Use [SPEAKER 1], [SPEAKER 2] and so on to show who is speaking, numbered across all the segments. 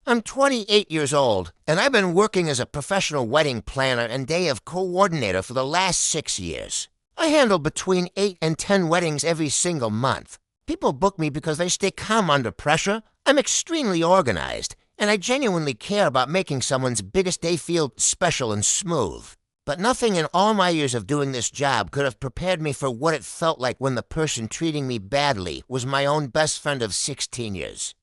[SPEAKER 1] I'm 28 years old, and I've been working as a professional wedding planner and day of coordinator for the last 6 years. I handle between 8 and 10 weddings every single month. People book me because they stay calm under pressure. I'm extremely organized, and I genuinely care about making someone's biggest day feel special and smooth. But nothing in all my years of doing this job could have prepared me for what it felt like when the person treating me badly was my own best friend of 16 years.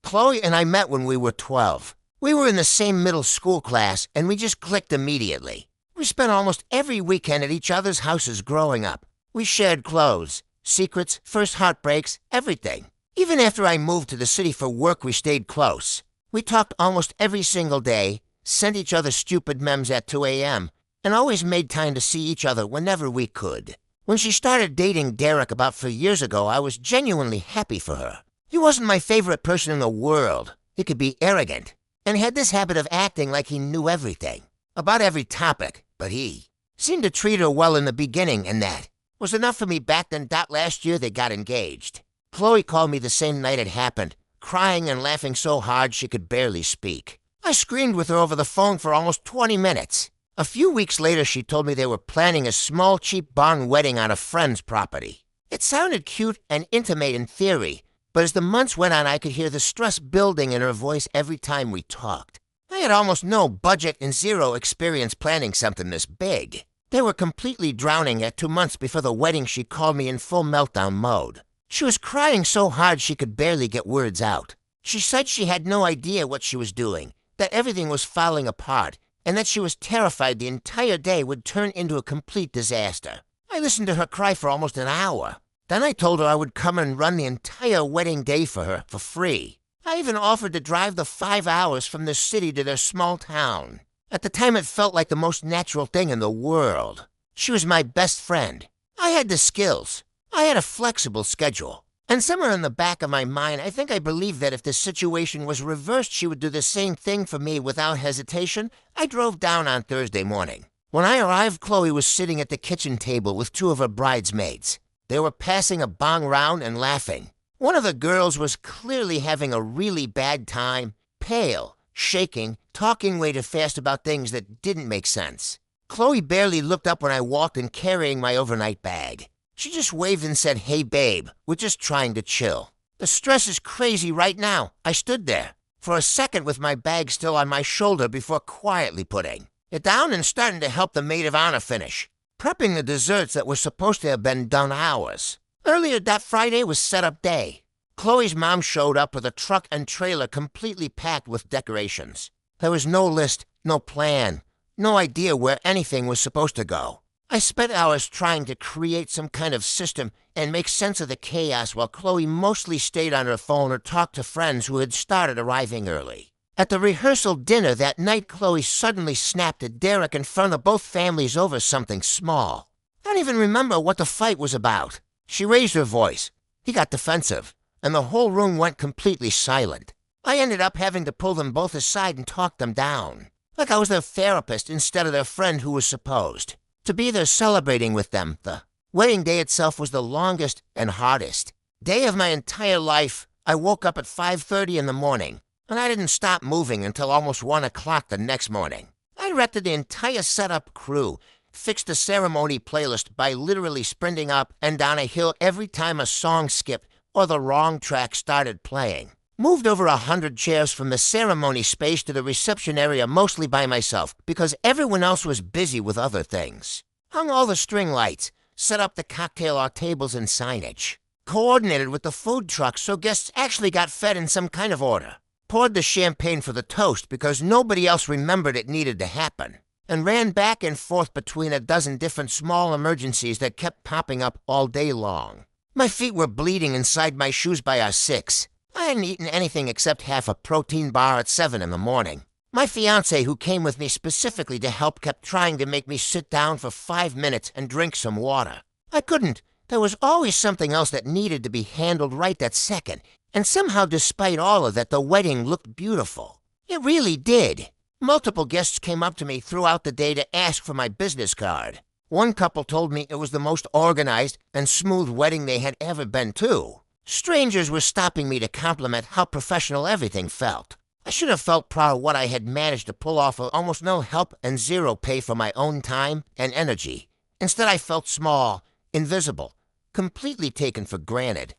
[SPEAKER 1] Chloe and I met when we were 12. We were in the same middle school class, and we just clicked immediately. We spent almost every weekend at each other's houses growing up. We shared clothes, secrets, first heartbreaks, everything. Even after I moved to the city for work, we stayed close. We talked almost every single day, sent each other stupid memes at 2 a.m., and always made time to see each other whenever we could. When she started dating Derek about 4 years ago, I was genuinely happy for her. He wasn't my favorite person in the world. He could be arrogant, and had this habit of acting like he knew everything, about every topic, but he seemed to treat her well in the beginning, and that was enough for me back then. Last year they got engaged. Chloe called me the same night it happened, crying and laughing so hard she could barely speak. I screamed with her over the phone for almost 20 minutes. A few weeks later, she told me they were planning a small, cheap barn wedding on a friend's property. It sounded cute and intimate in theory, but as the months went on, I could hear the stress building in her voice every time we talked. I had almost no budget and zero experience planning something this big. They were completely drowning at 2 months before the wedding. She called me in full meltdown mode. She was crying so hard she could barely get words out. She said she had no idea what she was doing, that everything was falling apart, and that she was terrified the entire day would turn into a complete disaster. I listened to her cry for almost an hour. Then I told her I would come and run the entire wedding day for her for free. I even offered to drive the 5 hours from the city to their small town. At the time, it felt like the most natural thing in the world. She was my best friend. I had the skills. I had a flexible schedule. And somewhere in the back of my mind, I think I believed that if the situation was reversed, she would do the same thing for me without hesitation. I drove down on Thursday morning. When I arrived, Chloe was sitting at the kitchen table with 2 of her bridesmaids. They were passing a bong round and laughing. One of the girls was clearly having a really bad time, pale, shaking, talking way too fast about things that didn't make sense. Chloe barely looked up when I walked in carrying my overnight bag. She just waved and said, "Hey, babe, we're just trying to chill." The stress is crazy right now. I stood there for a second with my bag still on my shoulder before quietly putting it down and starting to help the maid of honor finish, prepping the desserts that were supposed to have been done hours. Earlier that Friday was setup day. Chloe's mom showed up with a truck and trailer completely packed with decorations. There was no list, no plan, no idea where anything was supposed to go. I spent hours trying to create some kind of system and make sense of the chaos while Chloe mostly stayed on her phone or talked to friends who had started arriving early. At the rehearsal dinner that night, Chloe suddenly snapped at Derek in front of both families over something small. I don't even remember what the fight was about. She raised her voice. He got defensive, and the whole room went completely silent. I ended up having to pull them both aside and talk them down, like I was their therapist instead of their friend who was supposed to be there celebrating with them. The wedding day itself was the longest and hardest day of my entire life. I woke up at 5:30 in the morning, and I didn't stop moving until almost 1 o'clock the next morning. I directed the entire setup crew, fixed the ceremony playlist by literally sprinting up and down a hill every time a song skipped or the wrong track started playing. Moved over 100 chairs from the ceremony space to the reception area mostly by myself because everyone else was busy with other things. Hung all the string lights, set up the cocktail tables and signage. Coordinated with the food trucks so guests actually got fed in some kind of order. Poured the champagne for the toast because nobody else remembered it needed to happen. And ran back and forth between a dozen different small emergencies that kept popping up all day long. My feet were bleeding inside my shoes by 6. I hadn't eaten anything except half a protein bar at 7 in the morning. My fiancé, who came with me specifically to help, kept trying to make me sit down for 5 minutes and drink some water. I couldn't. There was always something else that needed to be handled right that second. And somehow, despite all of that, the wedding looked beautiful. It really did. Multiple guests came up to me throughout the day to ask for my business card. One couple told me it was the most organized and smooth wedding they had ever been to. Strangers were stopping me to compliment how professional everything felt. I should have felt proud of what I had managed to pull off with almost no help and zero pay for my own time and energy. Instead, I felt small, invisible, completely taken for granted.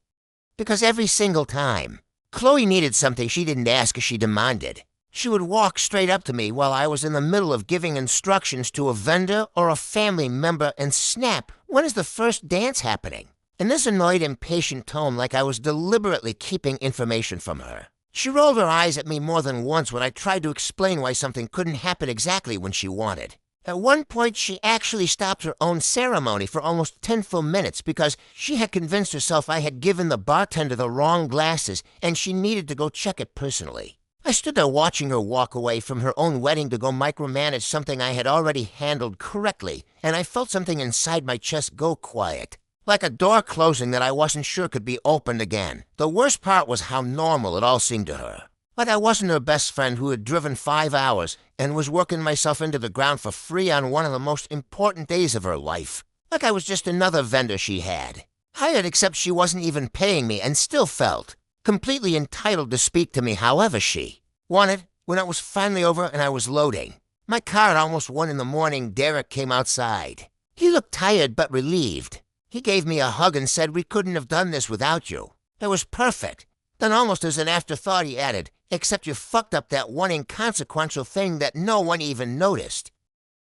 [SPEAKER 1] Because every single time, Chloe needed something she didn't ask or she demanded. She would walk straight up to me while I was in the middle of giving instructions to a vendor or a family member and snap, when is the first dance happening? In this annoyed, impatient tone, like I was deliberately keeping information from her. She rolled her eyes at me more than once when I tried to explain why something couldn't happen exactly when she wanted. At one point, she actually stopped her own ceremony for almost 10 full minutes because she had convinced herself I had given the bartender the wrong glasses and she needed to go check it personally. I stood there watching her walk away from her own wedding to go micromanage something I had already handled correctly, and I felt something inside my chest go quiet. Like a door closing that I wasn't sure could be opened again. The worst part was how normal it all seemed to her. Like I wasn't her best friend who had driven 5 hours and was working myself into the ground for free on one of the most important days of her life. Like I was just another vendor she had. Hired, except she wasn't even paying me, and still felt completely entitled to speak to me however she wanted. When it was finally over and I was loading my car at almost 1 in the morning, Derek came outside. He looked tired but relieved. He gave me a hug and said we couldn't have done this without you. It was perfect. Then almost as an afterthought he added, except you fucked up that one inconsequential thing that no one even noticed.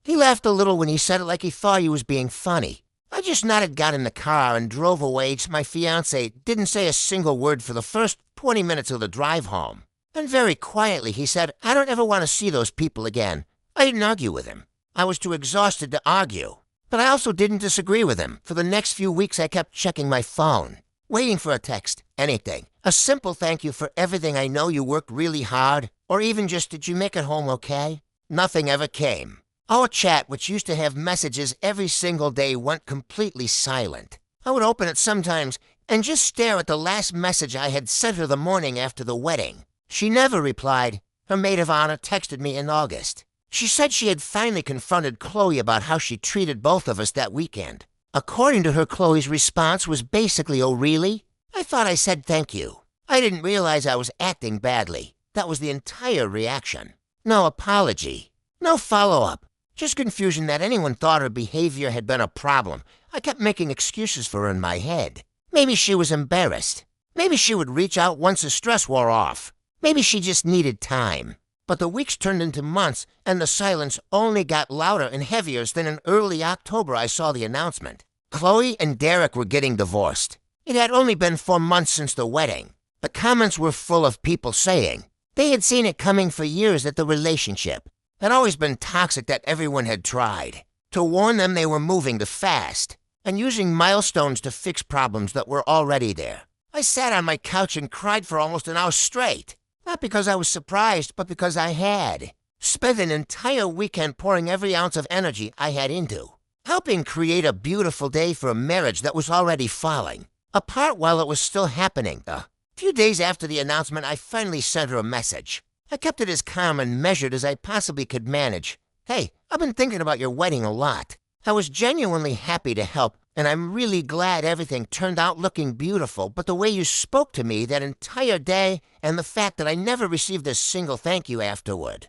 [SPEAKER 1] He laughed a little when he said it like he thought he was being funny. I just nodded, got in the car, and drove away. My fiancé didn't say a single word for the first 20 minutes of the drive home. Then very quietly he said, I don't ever want to see those people again. I didn't argue with him. I was too exhausted to argue. But I also didn't disagree with him. For the next few weeks, I kept checking my phone, waiting for a text, anything. A simple thank you for everything. I know you worked really hard. Or even just, did you make it home okay? Nothing ever came. Our chat, which used to have messages every single day, went completely silent. I would open it sometimes and just stare at the last message I had sent her the morning after the wedding. She never replied. Her maid of honor texted me in August. She said she had finally confronted Chloe about how she treated both of us that weekend. According to her, Chloe's response was basically, oh really? I thought I said thank you. I didn't realize I was acting badly. That was the entire reaction. No apology. No follow-up. Just confusion that anyone thought her behavior had been a problem. I kept making excuses for her in my head. Maybe she was embarrassed. Maybe she would reach out once the stress wore off. Maybe she just needed time. But the weeks turned into months, and the silence only got louder and heavier as then in early October I saw the announcement. Chloe and Derek were getting divorced. It had only been 4 months since the wedding. The comments were full of people saying they had seen it coming for years, that the relationship had always been toxic, that everyone had tried to warn them they were moving too fast and using milestones to fix problems that were already there. I sat on my couch and cried for almost an hour straight. Not because I was surprised, but because I had spent an entire weekend pouring every ounce of energy I had into helping create a beautiful day for a marriage that was already falling apart while it was still happening. A few days after the announcement, I finally sent her a message. I kept it as calm and measured as I possibly could manage. Hey, I've been thinking about your wedding a lot. I was genuinely happy to help, and I'm really glad everything turned out looking beautiful, but the way you spoke to me that entire day and the fact that I never received a single thank you afterward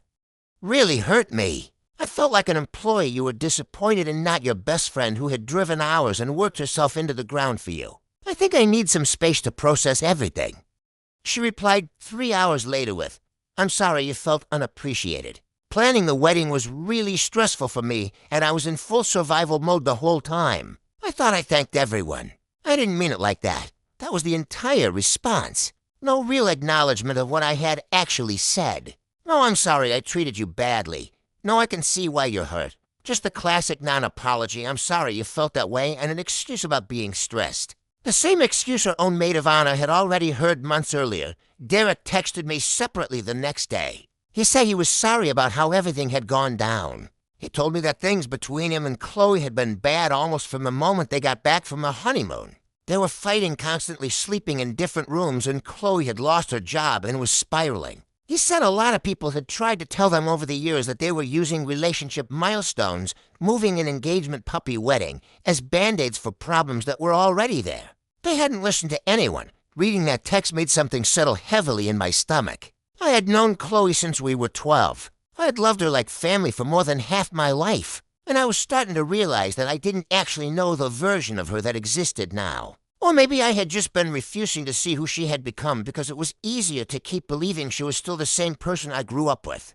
[SPEAKER 1] really hurt me. I felt like an employee you were disappointed in, not your best friend who had driven hours and worked herself into the ground for you. I think I need some space to process everything. She replied 3 hours later with, I'm sorry you felt unappreciated. Planning the wedding was really stressful for me, and I was in full survival mode the whole time. I thought I thanked everyone. I didn't mean it like that. That was the entire response. No real acknowledgement of what I had actually said. No, I'm sorry I treated you badly. No, I can see why you're hurt. Just the classic non-apology, I'm sorry you felt that way, and an excuse about being stressed. The same excuse her own maid of honor had already heard months earlier. Derek texted me separately the next day. He said he was sorry about how everything had gone down. He told me that things between him and Chloe had been bad almost from the moment they got back from their honeymoon. They were fighting, constantly sleeping in different rooms, and Chloe had lost her job and was spiraling. He said a lot of people had tried to tell them over the years that they were using relationship milestones, moving an engagement puppy wedding, as band-aids for problems that were already there. They hadn't listened to anyone. Reading that text made something settle heavily in my stomach. I had known Chloe since we were 12. I had loved her like family for more than half my life, and I was starting to realize that I didn't actually know the version of her that existed now. Or maybe I had just been refusing to see who she had become because it was easier to keep believing she was still the same person I grew up with.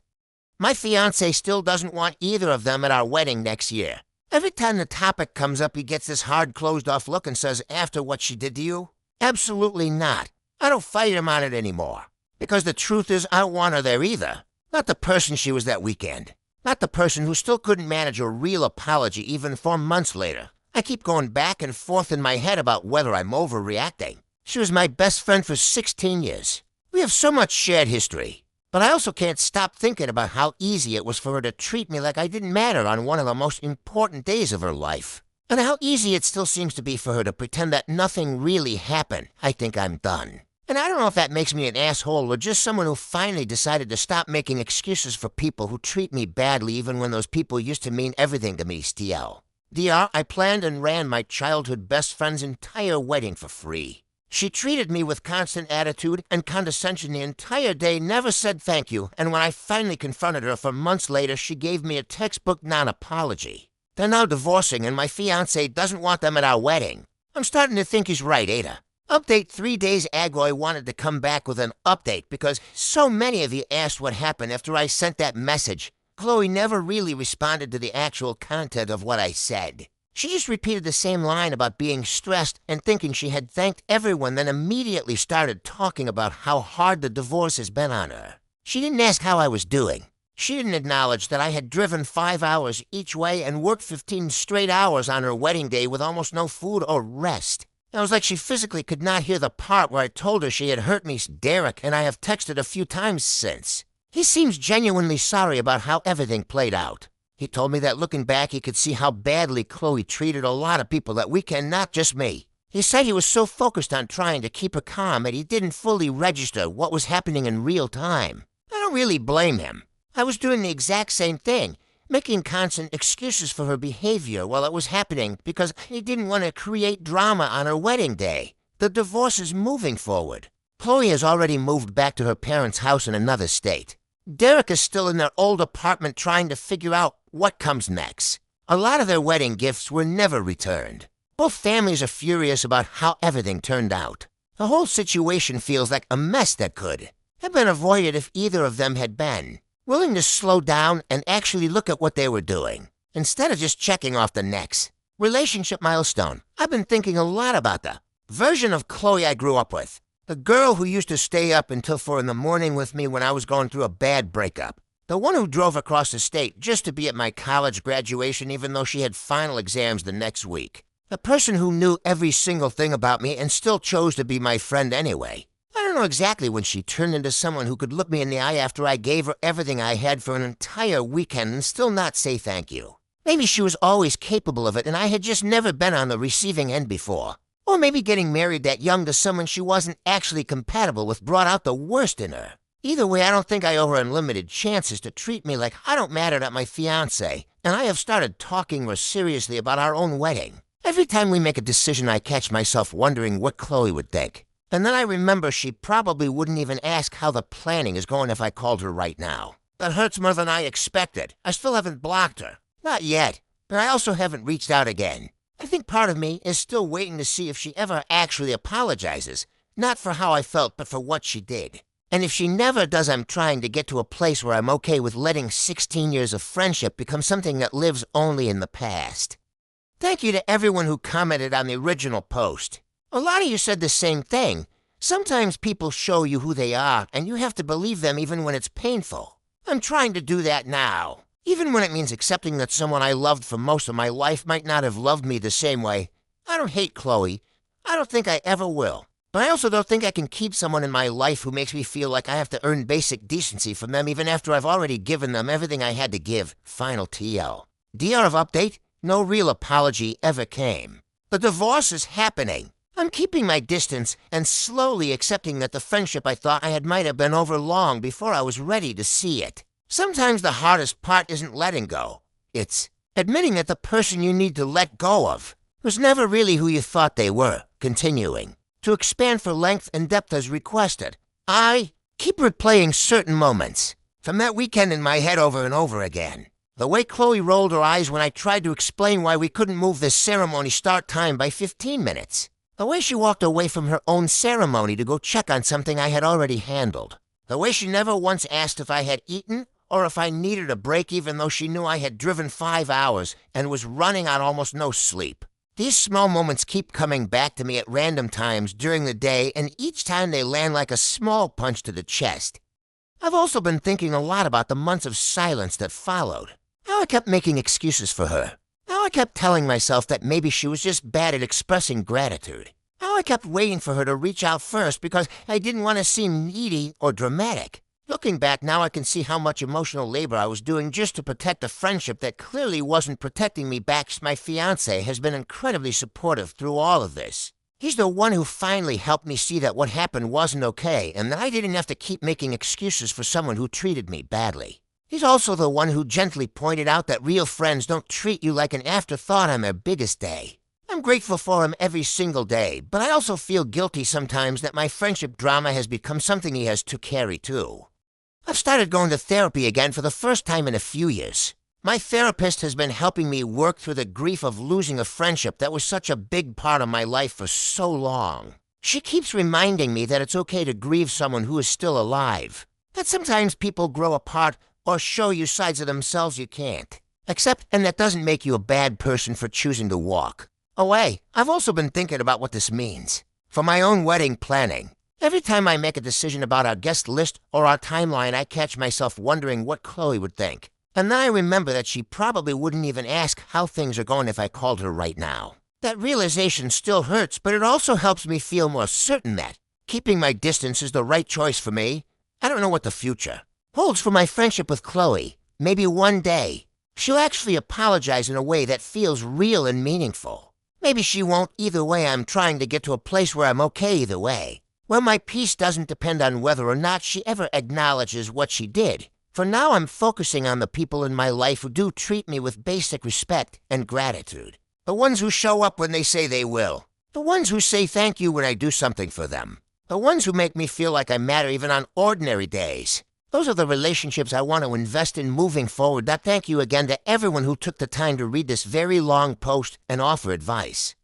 [SPEAKER 1] My fiancé still doesn't want either of them at our wedding next year. Every time the topic comes up, he gets this hard, closed-off look and says, "After what she did to you?" Absolutely not. I don't fight him on it anymore. Because the truth is, I don't want her there either. Not the person she was that weekend. Not the person who still couldn't manage a real apology even 4 months later. I keep going back and forth in my head about whether I'm overreacting. She was my best friend for 16 years. We have so much shared history. But I also can't stop thinking about how easy it was for her to treat me like I didn't matter on one of the most important days of her life. And how easy it still seems to be for her to pretend that nothing really happened. I think I'm done. And I don't know if that makes me an asshole or just someone who finally decided to stop making excuses for people who treat me badly even when those people used to mean everything to me, Stiel. DR, I planned and ran my childhood best friend's entire wedding for free. She treated me with constant attitude and condescension the entire day, never said thank you, and when I finally confronted her for months later, she gave me a textbook non-apology. They're now divorcing and my fiancé doesn't want them at our wedding. I'm starting to think he's right, Ada. Update 3 days Agoy wanted to come back with an update because so many of you asked what happened after I sent that message. Chloe never really responded to the actual content of what I said. She just repeated the same line about being stressed and thinking she had thanked everyone, then immediately started talking about how hard the divorce has been on her. She didn't ask how I was doing. She didn't acknowledge that I had driven 5 hours each way and worked 15 straight hours on her wedding day with almost no food or rest. It was like she physically could not hear the part where I told her she had hurt me, Derek, and I have texted a few times since. He seems genuinely sorry about how everything played out. He told me that looking back, he could see how badly Chloe treated a lot of people that weekend, not just me. He said he was so focused on trying to keep her calm that he didn't fully register what was happening in real time. I don't really blame him. I was doing the exact same thing, making constant excuses for her behavior while it was happening because he didn't want to create drama on her wedding day. The divorce is moving forward. Chloe has already moved back to her parents' house in another state. Derek is still in their old apartment trying to figure out what comes next. A lot of their wedding gifts were never returned. Both families are furious about how everything turned out. The whole situation feels like a mess that could have been avoided if either of them had been willing to slow down and actually look at what they were doing, instead of just checking off the next relationship milestone. I've been thinking a lot about the version of Chloe I grew up with. The girl who used to stay up until 4 in the morning with me when I was going through a bad breakup. The one who drove across the state just to be at my college graduation even though she had final exams the next week. The person who knew every single thing about me and still chose to be my friend anyway. I don't know exactly when she turned into someone who could look me in the eye after I gave her everything I had for an entire weekend and still not say thank you. Maybe she was always capable of it and I had just never been on the receiving end before. Or maybe getting married that young to someone she wasn't actually compatible with brought out the worst in her. Either way, I don't think I owe her unlimited chances to treat me like I don't matter to my fiancé, and I have started talking more seriously about our own wedding. Every time we make a decision, I catch myself wondering what Chloe would think. And then I remember she probably wouldn't even ask how the planning is going if I called her right now. That hurts more than I expected. I still haven't blocked her. Not yet. But I also haven't reached out again. I think part of me is still waiting to see if she ever actually apologizes. Not for how I felt, but for what she did. And if she never does, I'm trying to get to a place where I'm okay with letting 16 years of friendship become something that lives only in the past. Thank you to everyone who commented on the original post. A lot of you said the same thing. Sometimes people show you who they are, and you have to believe them even when it's painful. I'm trying to do that now. Even when it means accepting that someone I loved for most of my life might not have loved me the same way. I don't hate Chloe. I don't think I ever will. But I also don't think I can keep someone in my life who makes me feel like I have to earn basic decency from them even after I've already given them everything I had to give. Final TL. DR of update, no real apology ever came. The divorce is happening. I'm keeping my distance and slowly accepting that the friendship I thought I had might have been over long before I was ready to see it. Sometimes the hardest part isn't letting go. It's admitting that the person you need to let go of was never really who you thought they were. Continuing. To expand for length and depth as requested. I keep replaying certain moments from that weekend in my head over and over again. The way Chloe rolled her eyes when I tried to explain why we couldn't move the ceremony start time by 15 minutes. The way she walked away from her own ceremony to go check on something I had already handled. The way she never once asked if I had eaten or if I needed a break even though she knew I had driven 5 hours and was running on almost no sleep. These small moments keep coming back to me at random times during the day, and each time they land like a small punch to the chest. I've also been thinking a lot about the months of silence that followed. How I kept making excuses for her. How I kept telling myself that maybe she was just bad at expressing gratitude. How I kept waiting for her to reach out first because I didn't want to seem needy or dramatic. Looking back now, I can see how much emotional labor I was doing just to protect a friendship that clearly wasn't protecting me back. My fiancé has been incredibly supportive through all of this. He's the one who finally helped me see that what happened wasn't okay and that I didn't have to keep making excuses for someone who treated me badly. He's also the one who gently pointed out that real friends don't treat you like an afterthought on their biggest day. I'm grateful for him every single day, but I also feel guilty sometimes that my friendship drama has become something he has to carry too. I've started going to therapy again for the first time in a few years. My therapist has been helping me work through the grief of losing a friendship that was such a big part of my life for so long. She keeps reminding me that it's okay to grieve someone who is still alive, that sometimes people grow apart or show you sides of themselves you can't accept, and that doesn't make you a bad person for choosing to walk away. I've also been thinking about what this means for my own wedding planning. Every time I make a decision about our guest list or our timeline, I catch myself wondering what Chloe would think. And then I remember that she probably wouldn't even ask how things are going if I called her right now. That realization still hurts, but it also helps me feel more certain that keeping my distance is the right choice for me. I don't know what the future holds for my friendship with Chloe. Maybe one day she'll actually apologize in a way that feels real and meaningful. Maybe she won't. Either way, I'm trying to get to a place where I'm okay either way, where my peace doesn't depend on whether or not she ever acknowledges what she did. For now, I'm focusing on the people in my life who do treat me with basic respect and gratitude. The ones who show up when they say they will. The ones who say thank you when I do something for them. The ones who make me feel like I matter even on ordinary days. Those are the relationships I want to invest in moving forward. Thank you again to everyone who took the time to read this very long post and offer advice.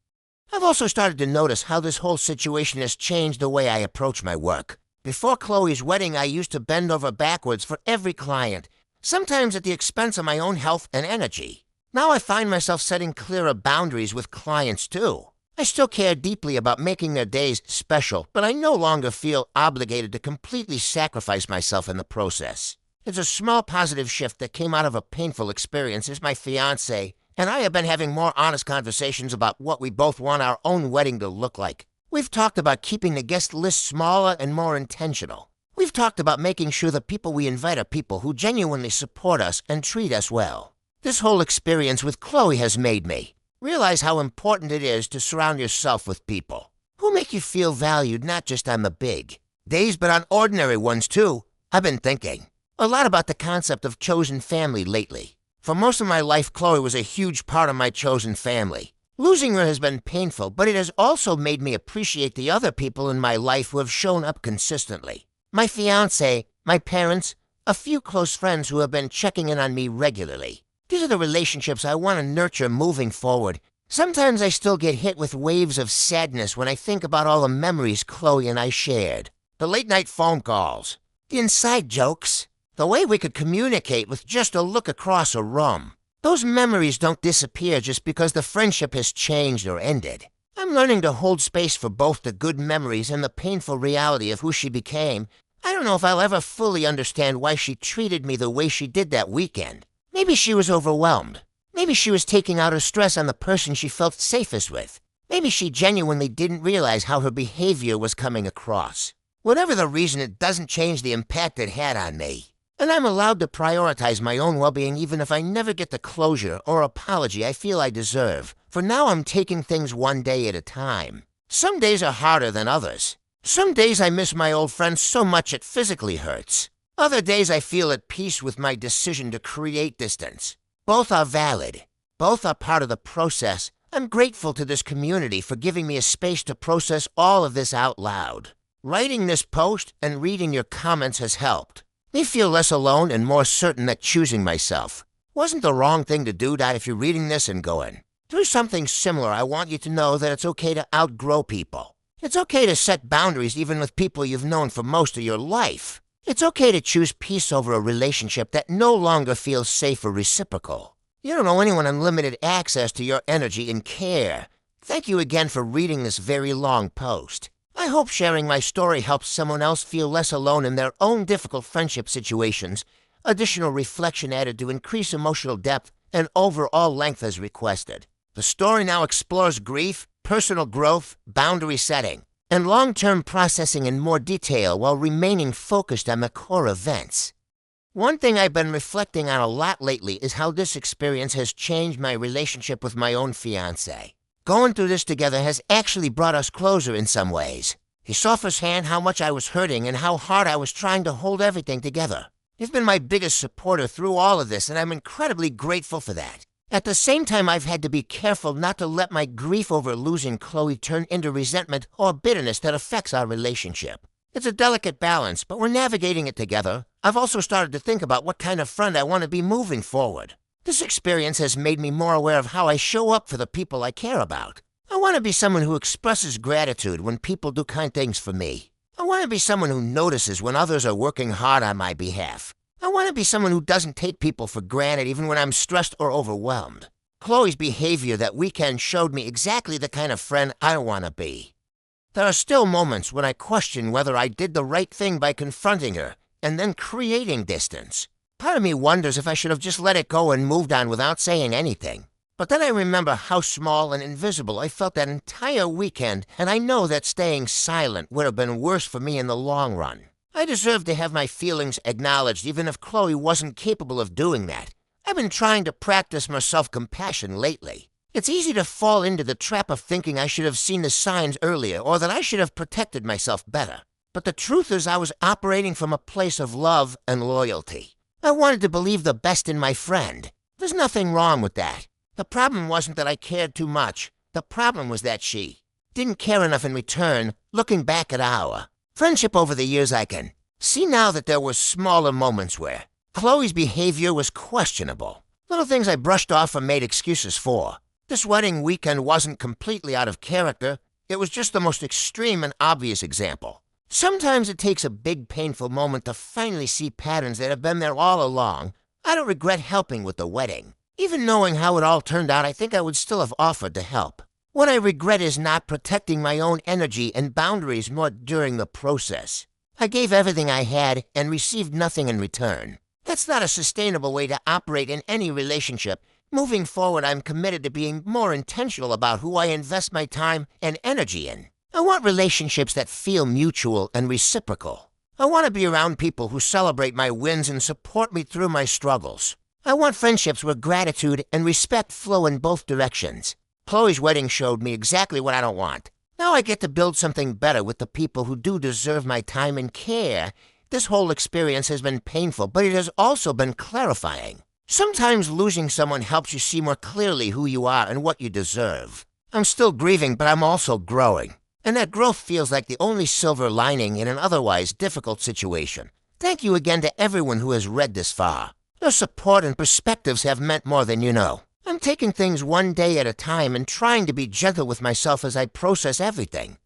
[SPEAKER 1] I've also started to notice how this whole situation has changed the way I approach my work. Before Chloe's wedding, I used to bend over backwards for every client, sometimes at the expense of my own health and energy. Now I find myself setting clearer boundaries with clients too. I still care deeply about making their days special, but I no longer feel obligated to completely sacrifice myself in the process. It's a small positive shift that came out of a painful experience as my fiancé and I have been having more honest conversations about what we both want our own wedding to look like. We've talked about keeping the guest list smaller and more intentional. We've talked about making sure the people we invite are people who genuinely support us and treat us well. This whole experience with Chloe has made me realize how important it is to surround yourself with people who make you feel valued not just on the big days, but on ordinary ones too. I've been thinking a lot about the concept of chosen family lately. For most of my life, Chloe was a huge part of my chosen family. Losing her has been painful, but it has also made me appreciate the other people in my life who have shown up consistently. My fiancé, my parents, a few close friends who have been checking in on me regularly. These are the relationships I want to nurture moving forward. Sometimes I still get hit with waves of sadness when I think about all the memories Chloe and I shared. The late-night phone calls, the inside jokes, the way we could communicate with just a look across a room. Those memories don't disappear just because the friendship has changed or ended. I'm learning to hold space for both the good memories and the painful reality of who she became. I don't know if I'll ever fully understand why she treated me the way she did that weekend. Maybe she was overwhelmed. Maybe she was taking out her stress on the person she felt safest with. Maybe she genuinely didn't realize how her behavior was coming across. Whatever the reason, it doesn't change the impact it had on me. And I'm allowed to prioritize my own well-being even if I never get the closure or apology I feel I deserve. For now, I'm taking things one day at a time. Some days are harder than others. Some days I miss my old friends so much it physically hurts. Other days I feel at peace with my decision to create distance. Both are valid. Both are part of the process. I'm grateful to this community for giving me a space to process all of this out loud. Writing this post and reading your comments has helped me feel less alone and more certain that choosing myself wasn't the wrong thing to do. That if you're reading this and going through something similar, I want you to know that it's okay to outgrow people. It's okay to set boundaries even with people you've known for most of your life. It's okay to choose peace over a relationship that no longer feels safe or reciprocal. You don't owe anyone unlimited access to your energy and care. Thank you again for reading this very long post. I hope sharing my story helps someone else feel less alone in their own difficult friendship situations. Additional reflection added to increase emotional depth and overall length as requested. The story now explores grief, personal growth, boundary setting, and long-term processing in more detail while remaining focused on the core events. One thing I've been reflecting on a lot lately is how this experience has changed my relationship with my own fiancé. Going through this together has actually brought us closer in some ways. He saw firsthand how much I was hurting and how hard I was trying to hold everything together. He's been my biggest supporter through all of this, and I'm incredibly grateful for that. At the same time, I've had to be careful not to let my grief over losing Chloe turn into resentment or bitterness that affects our relationship. It's a delicate balance, but we're navigating it together. I've also started to think about what kind of friend I want to be moving forward. This experience has made me more aware of how I show up for the people I care about. I want to be someone who expresses gratitude when people do kind things for me. I want to be someone who notices when others are working hard on my behalf. I want to be someone who doesn't take people for granted even when I'm stressed or overwhelmed. Chloe's behavior that weekend showed me exactly the kind of friend I want to be. There are still moments when I question whether I did the right thing by confronting her and then creating distance. Part of me wonders if I should have just let it go and moved on without saying anything. But then I remember how small and invisible I felt that entire weekend, and I know that staying silent would have been worse for me in the long run. I deserve to have my feelings acknowledged even if Chloe wasn't capable of doing that. I've been trying to practice more self-compassion lately. It's easy to fall into the trap of thinking I should have seen the signs earlier or that I should have protected myself better. But the truth is I was operating from a place of love and loyalty. I wanted to believe the best in my friend. There's nothing wrong with that. The problem wasn't that I cared too much. The problem was that she didn't care enough in return. Looking back at our friendship over the years, I can see now that there were smaller moments where Chloe's behavior was questionable. Little things I brushed off or made excuses for. This wedding weekend wasn't completely out of character. It was just the most extreme and obvious example. Sometimes it takes a big, painful moment to finally see patterns that have been there all along. I don't regret helping with the wedding. Even knowing how it all turned out, I think I would still have offered to help. What I regret is not protecting my own energy and boundaries more during the process. I gave everything I had and received nothing in return. That's not a sustainable way to operate in any relationship. Moving forward, I'm committed to being more intentional about who I invest my time and energy in. I want relationships that feel mutual and reciprocal. I want to be around people who celebrate my wins and support me through my struggles. I want friendships where gratitude and respect flow in both directions. Chloe's wedding showed me exactly what I don't want. Now I get to build something better with the people who do deserve my time and care. This whole experience has been painful, but it has also been clarifying. Sometimes losing someone helps you see more clearly who you are and what you deserve. I'm still grieving, but I'm also growing. And that growth feels like the only silver lining in an otherwise difficult situation. Thank you again to everyone who has read this far. Your support and perspectives have meant more than you know. I'm taking things one day at a time and trying to be gentle with myself as I process everything.